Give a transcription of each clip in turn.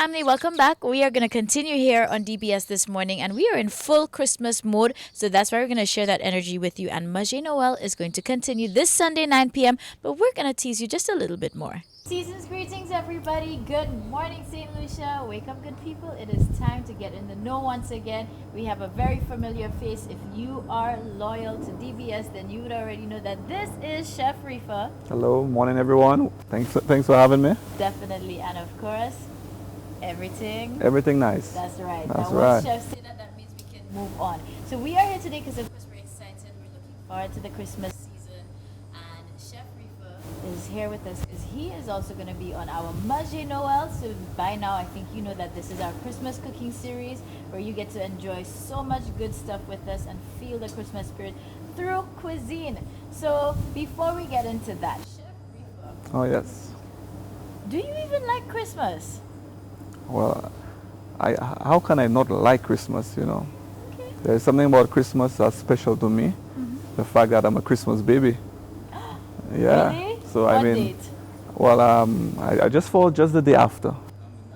family, welcome back. We are going to continue here on DBS this morning, and we are in full Christmas mode. So that's why we're going to share that energy with you. And Magie Noel is going to continue this Sunday, 9 p.m., but we're going to tease you just a little bit more. Season's greetings, everybody. Good morning, St. Lucia. Wake up, good people. It is time to get in the know once again. We have a very familiar face. If you are loyal to DBS, then you would already know that this is Chef Rifa. Hello, morning everyone. Thanks for having me. Definitely, and of course, everything. Everything nice. That's right. That's now, right. Once Chef say that, that means we can move on. So we are here today because, of course, we're excited. We're looking forward to the Christmas season, and Chef Rifa is here with us because he is also going to be on our Magie Noel. So by now, I think you know that this is our Christmas cooking series where you get to enjoy so much good stuff with us and feel the Christmas spirit through cuisine. So before we get into that, Chef Rifa, Oh yes. do you even like Christmas? Well, how can I not like Christmas? You know, Okay. there's something about Christmas that's special to me. The fact that I'm a Christmas baby. Yeah. Really? So What I mean, date? well, I just fall just the day after. On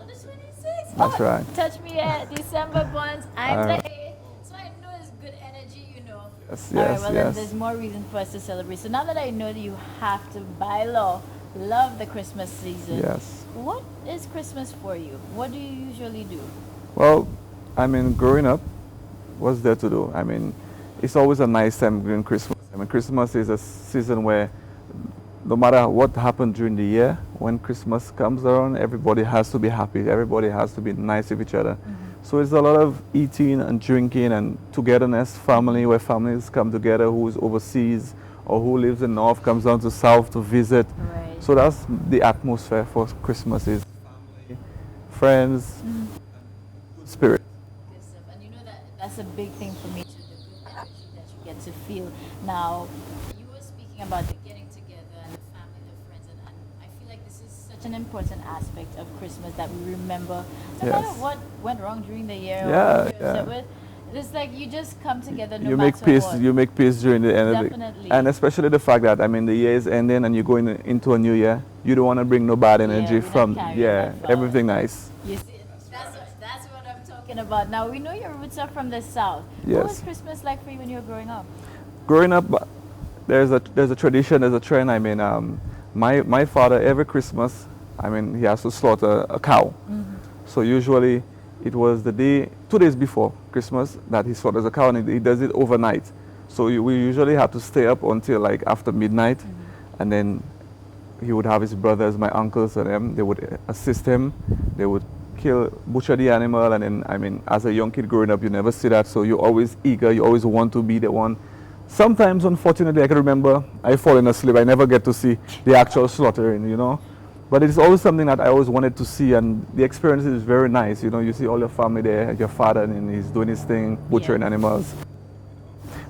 the 26th. That's right. Touch me at December bonds. I'm Uh, the 8th. So I know it's good energy, you know. Yes, All right, yes, well, then yes. there's more reason for us to celebrate. So now that I know that you have to, by law, love the Christmas season. Yes. What is Christmas for you? What do you usually do? Well, I mean, growing up, what's there to do? I mean, it's always a nice time during Christmas. I mean, Christmas is a season where no matter what happened during the year, when Christmas comes around, everybody has to be happy. Everybody has to be nice with each other. So it's a lot of eating and drinking and togetherness, family, where families come together, who is overseas or who lives in north comes down to south to visit. Right. So that's the atmosphere for Christmas is family, friends, spirit. Good stuff. And you know that that's a big thing for me too, the good energy that you get to feel. Now, you were speaking about the getting together and the family, the friends, and I feel like this is such an important aspect of Christmas that we remember no matter Yes. what went wrong during the year Yeah, or what you're upset yeah. with. It's like you just come together no You matter make peace. what. You make peace during the end of Definitely. it, and especially the fact that I mean the year is ending and you're going into a new year. You don't want to bring no bad energy we don't from carry that forward. everything nice. You see, that's what I'm talking about. Now, we know your roots are from the South. What Yes. was Christmas like for you when you were growing up? Growing up, there's a tradition, there's a trend. I mean, my father every Christmas, I mean, he has to slaughter a cow. So usually, it was the day 2 days before Christmas that he slaughters a cow, and he does it overnight. So we usually have to stay up until like after midnight, and then he would have his brothers, my uncles, and them. They would assist him. They would butcher the animal, and then I mean, as a young kid growing up, you never see that. So you're always eager. You always want to be the one. Sometimes, unfortunately, I can remember I fallen asleep. I never get to see the actual slaughtering, you know. But it's always something that I always wanted to see, and the experience is very nice. You know, you see all your family there, your father, and he's doing his thing, butchering animals.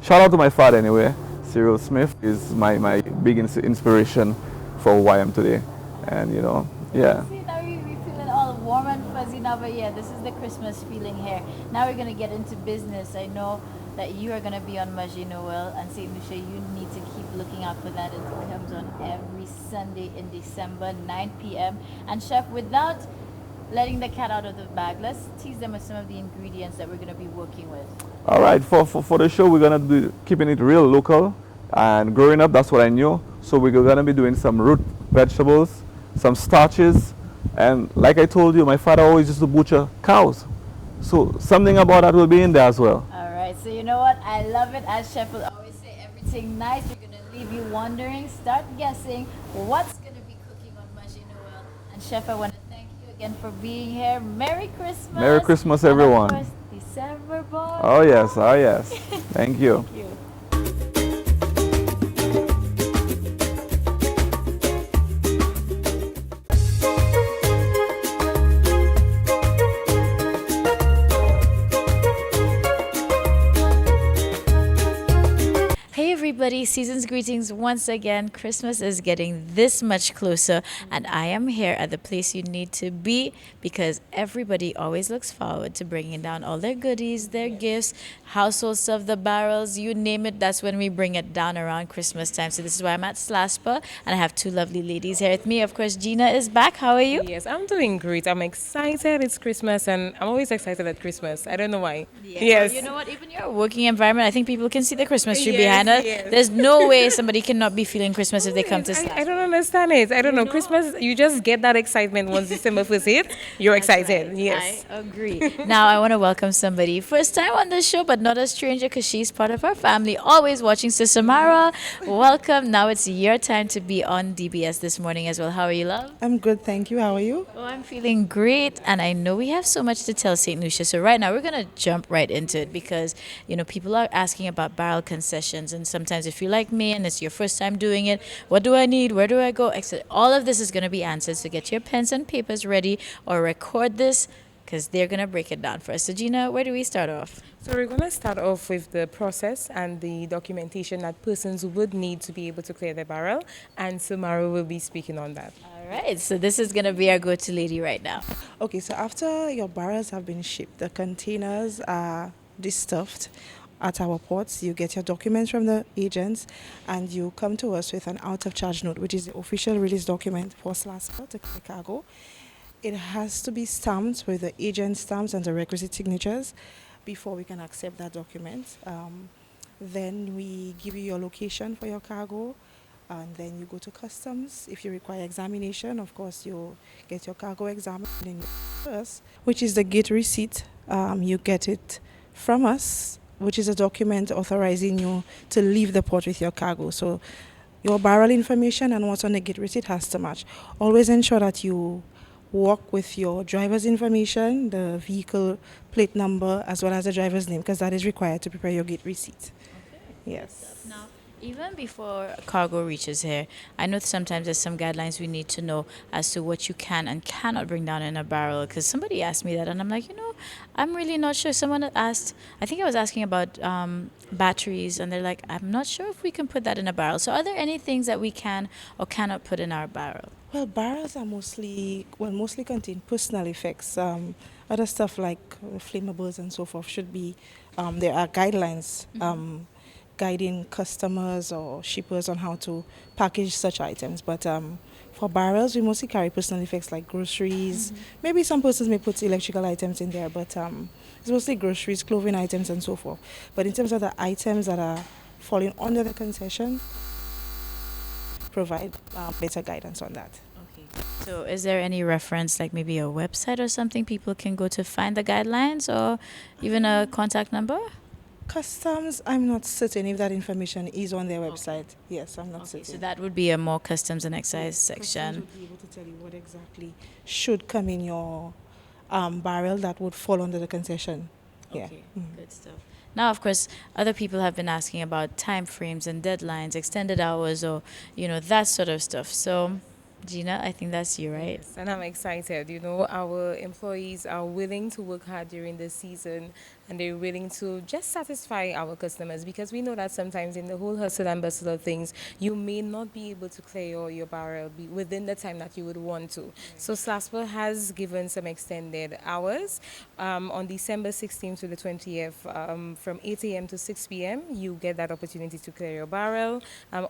Shout out to my father anyway. Cyril Smith is my big inspiration for who I am today. And, you know, yeah. See, now we feeling all warm and fuzzy now, but yeah, this is the Christmas feeling here. Now we're going to get into business. I know that you are going to be on Magie Noel, and St. Lucia, you need to keep looking out for that. It comes on every Sunday in December, 9 p.m. And Chef, without letting the cat out of the bag, let's tease them with some of the ingredients that we're going to be working with. All right, for the show, we're going to be keeping it real local. And growing up, that's what I knew. So we're going to be doing some root vegetables, some starches. And like I told you, my father always used to butcher cows. So something about that will be in there as well. All right, so you know what? I love it. As Chef will always say, everything nice. We're going to leave you wondering. Start guessing what's going to be cooking on Magie Noel. And Chef, I want to thank you again for being here. Merry Christmas. Merry Christmas, And of everyone. course, December boy. Oh, yes, oh, yes. Thank you. Thank you. everybody, season's greetings once again. Christmas is getting this much closer, and I am here at the place you need to be because everybody always looks forward to bringing down all their goodies, their gifts, household stuff, the barrels, you name it. That's when we bring it down around Christmas time. So this is why I'm at Slaspa, and I have two lovely ladies here with me. Of course, Gina is back. How are you? Yes, I'm doing great. I'm excited. It's Christmas, and I'm always excited at Christmas. I don't know why. Yeah, Yes. well, you know what? Even your working environment, I think people can see the Christmas tree Yes, behind us. yes. There's no way somebody cannot be feeling Christmas if they come to I Slash. don't understand it. I don't know. Christmas, you just get that excitement once December 1st hits. You're excited. Yes. I agree. Now I want to welcome somebody first time on the show, but not a stranger because she's part of our family. Always watching Sister Mara. Welcome. Now it's your time to be on DBS this morning as well. How are you, love? I'm good, thank you. How are you? Oh, I'm feeling great, and I know we have so much to tell St. Lucia. So right now we're gonna jump right into it because people are asking about barrel concessions, and sometimes if you're like me and it's your first time doing it, what do I need? Where do I go? All of this is gonna be answered. So get your pens and papers ready or record this because they're gonna break it down for us. So Gina, where do we start off? So we're going to start off with the process and the documentation that persons would need to be able to clear their barrel, and Sumaro will be speaking on that. All right. So this is gonna be our go-to lady right now. Okay, so after your barrels have been shipped, the containers are destuffed at our ports. You get your documents from the agents and you come to us with an out of charge note, which is the official release document for SLASPA to clear cargo. It has to be stamped with the agent stamps and the requisite signatures before we can accept that document. Then we give you your location for your cargo, and then you go to customs. If you require examination, of course, you get your cargo examined in first, which is the gate receipt. You get it from us, which is a document authorizing you to leave the port with your cargo. So your barrel information and what's on the gate receipt has to match. Always ensure that you walk with your driver's information, the vehicle plate number, as well as the driver's name, because that is required to prepare your gate receipt. Yes. Now, even before cargo reaches here, I know sometimes there's some guidelines we need to know as to what you can and cannot bring down in a barrel. Because somebody asked me that, and I'm like, I'm really not sure. Someone had asked, I think I was asking about batteries, and they're like, I'm not sure if we can put that in a barrel. So, are there any things that we can or cannot put in our barrel? Well, barrels are mostly contain personal effects. Other stuff like flammables and so forth should be, there are guidelines guiding customers or shippers on how to package such items. But for barrels, we mostly carry personal effects like groceries. Maybe some persons may put electrical items in there, but it's mostly groceries, clothing items, and so forth. But in terms of the items that are falling under the concession, provide better guidance on that. Okay. So, is there any reference, like maybe a website or something people can go to find the guidelines, or even a contact number? Customs, I'm not certain if that information is on their website. Yes, I'm not Okay, certain. so that would be a more customs and excise Customs section. would be able to tell you what exactly should come in your barrel that would fall under the concession. Yeah. Okay, good stuff. Now, of course, other people have been asking about time frames and deadlines, extended hours, or that sort of stuff. So, Gina, I think that's you, right? Yes, and I'm excited. Our employees are willing to work hard during the season, and they're willing to just satisfy our customers, because we know that sometimes in the whole hustle and bustle of things, you may not be able to clear your barrel within the time that you would want to. So SLASPA has given some extended hours. On December 16th to the 20th, from 8 a.m. to 6 p.m., you get that opportunity to clear your barrel.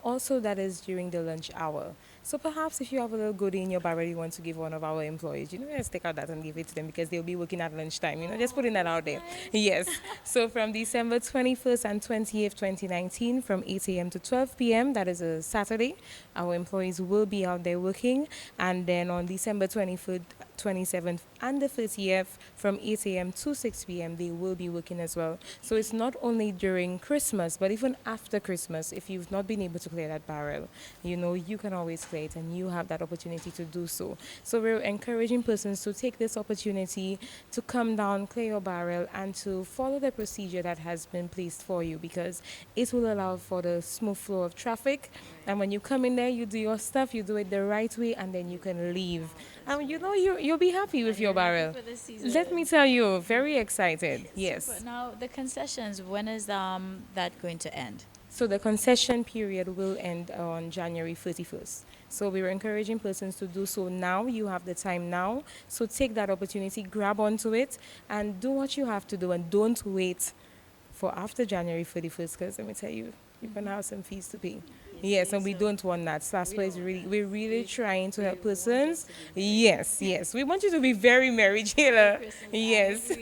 Also, that is during the lunch hour. So perhaps if you have a little goodie in your barrel you want to give one of our employees, just take out that and give it to them, because they'll be working at lunchtime, just putting that out there. Yes. So from December 21st and 20th, 2019, from 8 a.m. to 12 p.m., that is a Saturday, our employees will be out there working. And then on December 23rd, 27th, and the 30th, from 8 a.m. to 6 p.m., they will be working as well. So it's not only during Christmas, but even after Christmas, if you've not been able to clear that barrel, you can always clear it, and you have that opportunity to do so. So we're encouraging persons to take this opportunity to come down, clear your barrel, and to follow the procedure that has been placed for you, because it will allow for the smooth flow of traffic. And when you come in there, you do your stuff, you do it the right way, and then you can leave. And you'll be happy with your barrel. Let me tell you, very excited. Yes. Super. Now, the concessions, when is that going to end? So the concession period will end on January 31st. So we were encouraging persons to do so now. You have the time now. So take that opportunity, grab onto it, and do what you have to do, and don't wait for after January 31st, because let me tell you, you're going to have some fees to pay. Yes, and we don't want that. So that's why we're really trying to help persons. Yes, yes. We want you to be very merry, Jayla. Yes.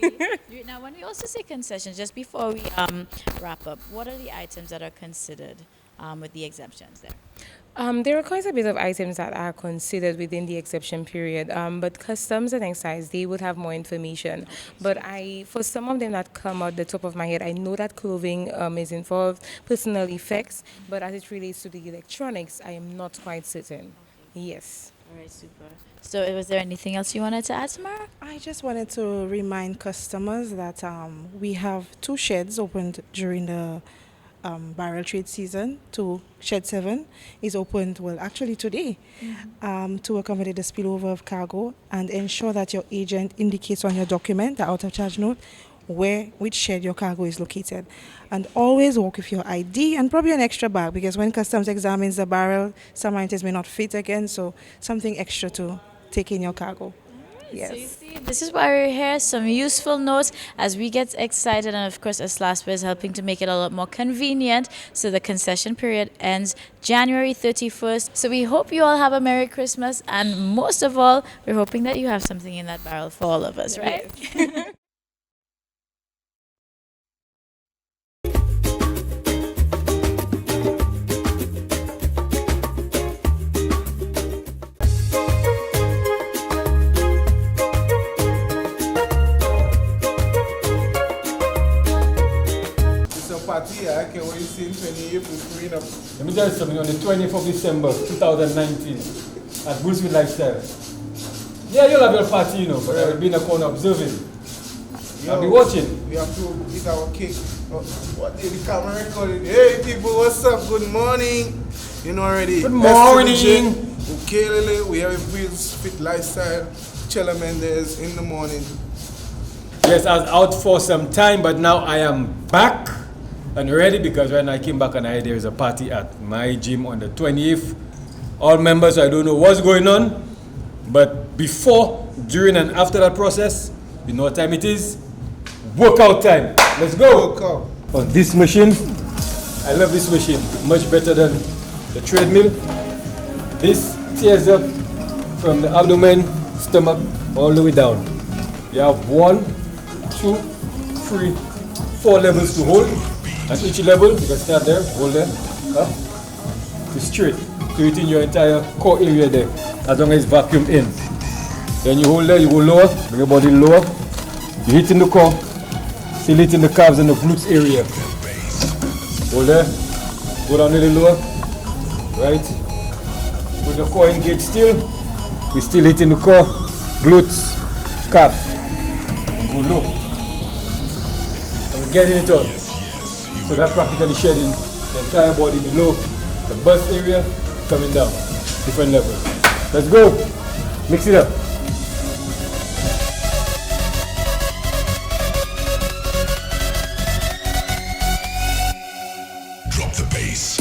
Now, when we also say concessions, just before we wrap up, what are the items that are considered with the exemptions there? There are quite a bit of items that are considered within the exception period, but customs and excise, they would have more information. But for some of them that come out the top of my head, I know that clothing is involved, personal effects, but as it relates to the electronics, I am not quite certain. Yes. All right, super. So, was there anything else you wanted to add, Samara? I just wanted to remind customers that we have 2 sheds opened during the barrel trade season. Shed 7 is opened, well, actually today, to accommodate the spillover of cargo, and ensure that your agent indicates on your document, the out of charge note, which shed your cargo is located. And always walk with your ID and probably an extra bag, because when customs examines the barrel, some items may not fit again, so something extra to take in your cargo. Yes. So you see, this is why we're here. Some useful notes as we get excited, and of course, as LASPA is helping to make it a lot more convenient. So the concession period ends January 31st. So we hope you all have a Merry Christmas, and most of all, we're hoping that you have something in that barrel for all of us, right? Party, I can't wait to see 28th is coming up. Let me tell you something, on the 20th of December 2019 at Bushwick Lifestyle. Yeah, you'll have your party, you know, but I will be in the corner observing. I'll be watching. We have to eat our cake. What did the camera recording? Hey people, what's up? Good morning. You know already. Good morning. Okay, Lily, we have a Wheels Fit Lifestyle. Chela Mendez in the morning. Yes, I was out for some time, but now I am back and ready, because when I came back and I heard there is a party at my gym on the 20th. All members, I don't know what's going on, but before, during and after that process, you know what time it is? Workout time. Let's go. Workout. On this machine, I love this machine, much better than the treadmill. This tears up from the abdomen, stomach, all the way down. You have 1, 2, 3, 4 levels to hold. At each level, you can start there, hold there, up, to straight, to it in your entire core area there, as long as it's vacuumed in. Then you hold there, you go lower, bring your body lower, you hit in the core, still hit in the calves and the glutes area. Hold there, go down a little lower, right, with the core engaged still, we still hit in the core, glutes, calf, go low, and we're getting it on. So that's practically shedding the entire body below, the bust area coming down, different levels. Let's go, mix it up. Drop the bass.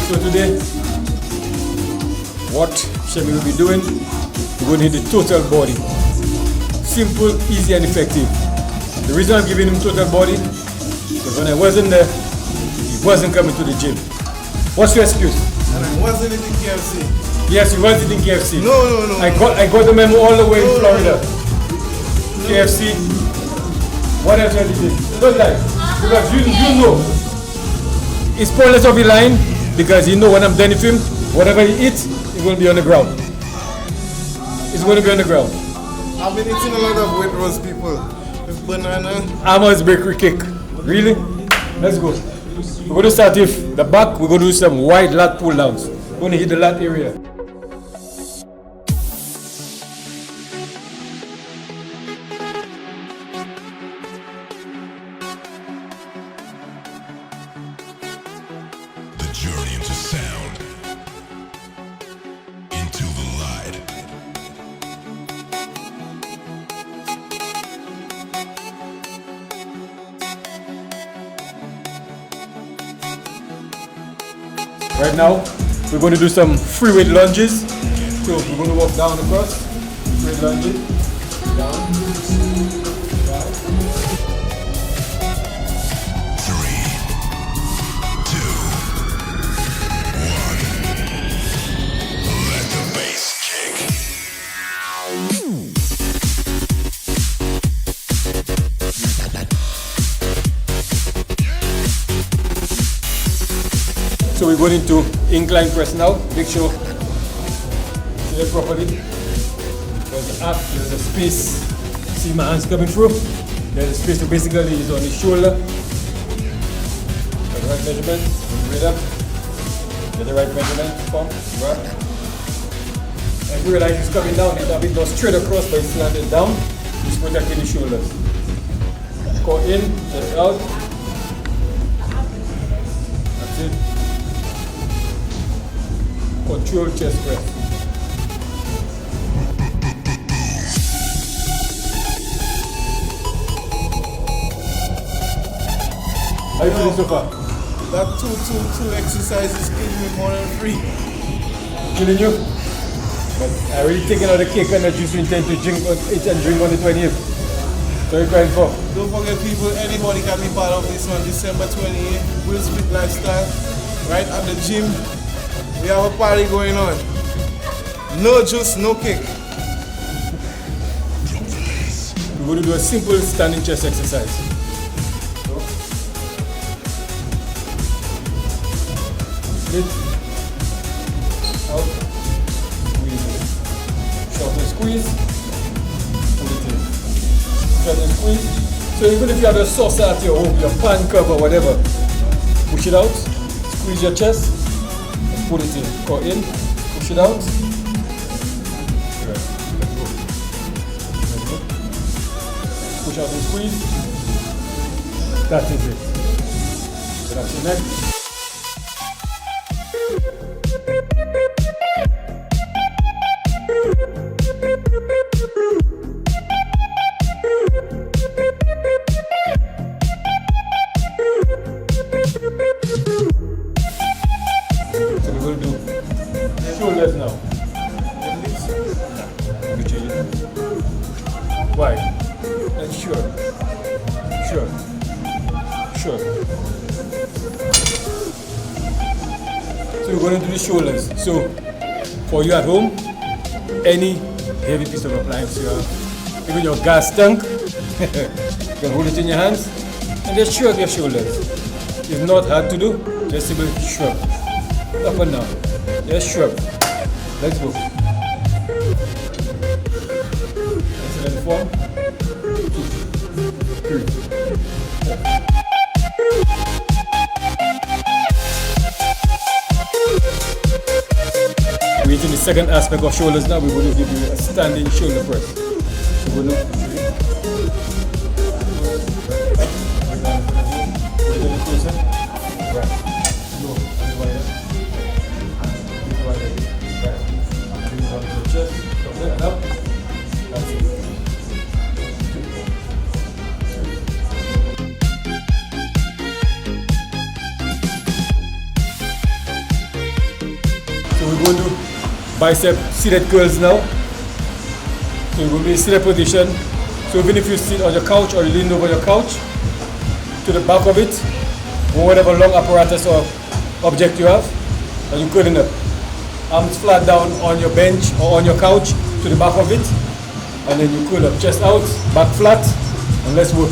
So today, what Shemi will be doing, we're going to hit the total body. Simple, easy and effective. The reason I'm giving him total body, because when I wasn't there, he wasn't coming to the gym. What's your excuse? And I wasn't in KFC. Yes, he wasn't in KFC. No. I got the memo all the way in Florida. KFC. What else did you do? Don't lie. Because you know. It's pointless of you lying, because you know when I'm done with him, whatever he eats, it's going to be on the ground. It's going to be on the ground. I've been eating a lot of weight roast people. With banana. Amos bakery cake. Really? Let's go. We're going to start with the back. We're going to do some wide lat pull downs. We're going to hit the lat area. The journey into sound. Into the light. Right now, we're going to do some free weight lunges. So we're going to walk down across, free weight lunges, down, down. 3, 2, 1. Let the bass kick. So we're going into incline press now. Make sure you it properly. There's the up, there's the space. See my hands coming through. There's the space to basically is on the shoulder. Get the right measurement. Right up. Get the right measurement. Form. Right. And if you realize it's coming down, it's a bit not straight across, but it's slanted down. It's protecting the shoulders. Core in, chest out. That's it. Control chest press. How you feeling so far? That two exercises give me more than 3. Killing you? But I really taken out the cake and the juice you intend to drink on it and drink on the 20th. So you're crying for? Don't forget, people, anybody can be part of this on December 28th. Will Smith Lifestyle, right at the gym. We have a party going on. No juice, no cake. We're going to do a simple standing chest exercise. So, split, out, squeeze in. Short and squeeze, pull it in. Short and squeeze. So even if you have a saucer at your home, your pan cover, whatever, push it out, squeeze your chest, and pull it in. Go in, push it out. Right. Let's go. Let's go. Push out and squeeze. That is it. Relax your neck. So we're going to do shoulders now. Wide and short. Short. Short. So we're going to do the shoulders. So for you at home, any heavy piece of appliance you have, even your gas tank, you can hold it in your hands and just shrug your shoulders. If not hard to do, just simply shrug. Up and down. Just shrug. Let's go. Excellent form. 2, 3. We're into the second aspect of shoulders now. We're going to give you a standing shoulder press. So we're going to we're going to bicep seated curls now. So we're going to be in seated position. So even if you sit on your couch or you lean over your couch, to the back of it, or whatever long apparatus or object you have, and you're curling up. Arms flat down on your bench or on your couch to the back of it, and then you curl up. Chest out, back flat, and let's work.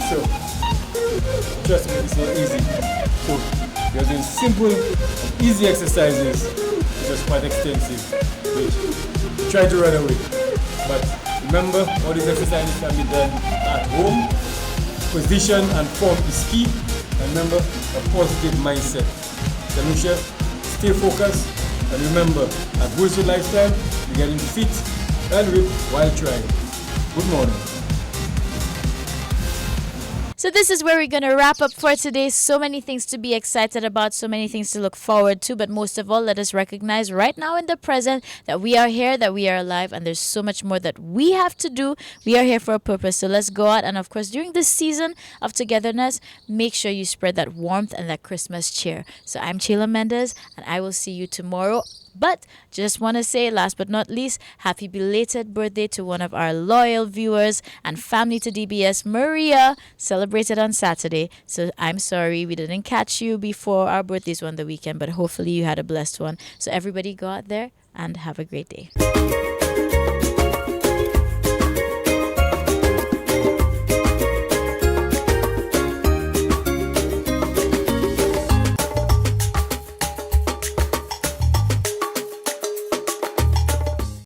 So trust me, it's not easy. So we are doing simple, easy exercises, which is quite extensive, which try to run away. But remember, all these exercises can be done at home. Position and form is key. And remember, a positive mindset. So Lucia, stay focused. And remember, at Bullshit Lifestyle, you're getting fit and ripped while trying. Good morning. So this is where we're going to wrap up for today. So many things to be excited about, so many things to look forward to. But most of all, let us recognize right now in the present that we are here, that we are alive, and there's so much more that we have to do. We are here for a purpose. So let's go out. And of course, during this season of togetherness, make sure you spread that warmth and that Christmas cheer. So I'm Sheila Mendez, and I will see you tomorrow. But just want to say, last but not least, happy belated birthday to one of our loyal viewers and family to DBS, Maria, celebrated on Saturday. So I'm sorry we didn't catch you before our birthdays on the weekend, but hopefully you had a blessed one. So everybody go out there and have a great day.